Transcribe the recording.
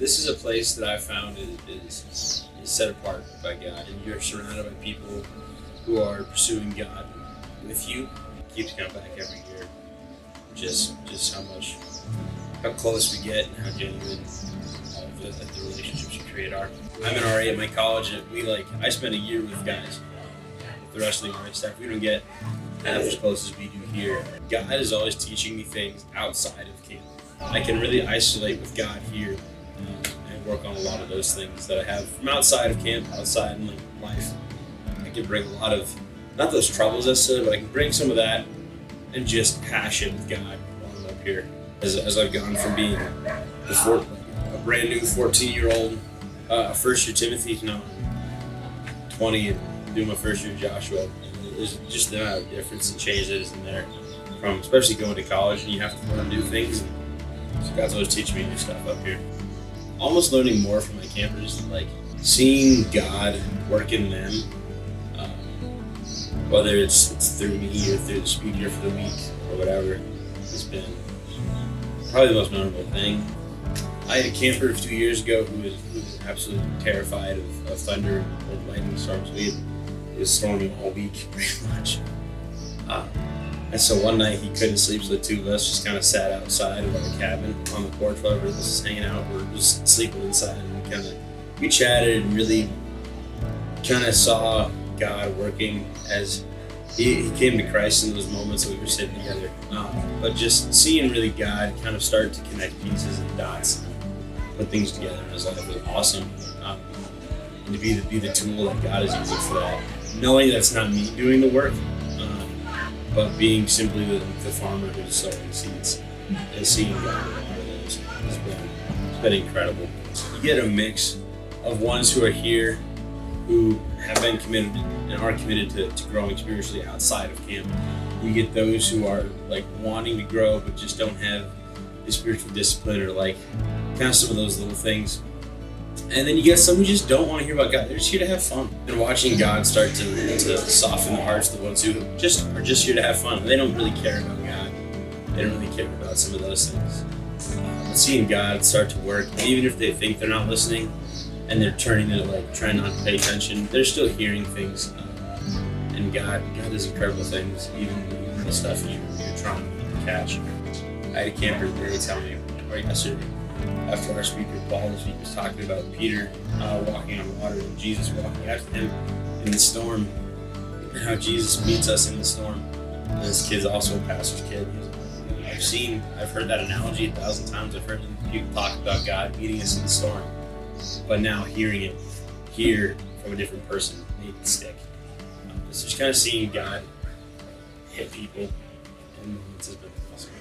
This is a place that I found is set apart by God, and you're surrounded by people who are pursuing God with you. It keeps coming back every year. Just how close we get and how genuine all of the relationships we create are. I'm an RA at my college, and I spent a year with guys. The rest of the RA staff, we don't get half as close as we do here. God is always teaching me things outside of camp. I can really isolate with God here and work on a lot of those things that I have from outside of camp, outside in life. I can bring a lot of, not those troubles necessarily, but I can bring some of that and just passion with God while I'm up here. As I've gone from being a brand new 14-year-old, first year Timothy, to now 20 and doing my first year Joshua. And there's just the amount of difference and change that is in there, from especially going to college and you have to learn new things. So God's always teaching me new stuff up here. Almost learning more from my campers, seeing God work in them, whether it's through me or through the speed here for the week or whatever, has been probably the most memorable thing. I had a camper a few years ago who was absolutely terrified of thunder and lightning storms. It was storming all week, pretty much. And so one night he couldn't sleep, so the two of us just kind of sat outside of our cabin on the porch while everyone was just hanging out. We're just sleeping inside, and we chatted and really kind of saw God working as he came to Christ in those moments that we were sitting together. But just seeing really God kind of start to connect pieces and dots and put things together in his life was awesome. And to be the tool that God is using for that. Knowing that's not me doing the work, but being simply the farmer who's sowing seeds and seeing God in all of those it's been incredible. You get a mix of ones who are here who have been committed and are committed to growing spiritually outside of camp. You get those who are wanting to grow but just don't have the spiritual discipline or kind of some of those little things. And then you get some who just don't want to hear about God. They're just here to have fun. And watching God start to soften the hearts of the ones who are just here to have fun. They don't really care about God. They don't really care about some of those things. But seeing God start to work, even if they think they're not listening and they're turning to trying not to pay attention, they're still hearing things. And God does incredible things, even the stuff you're trying to catch. I had a camper today tell me, or yesterday, after our speaker Paul this week was talking about Peter walking on water and Jesus walking after him in the storm, and how Jesus meets us in the storm. And this kid's also a pastor's kid. I've heard that analogy 1,000 times. I've heard people talk about God meeting us in the storm, but now hearing it here from a different person made it stick. It's just kind of seeing God hit people, and it's just been awesome.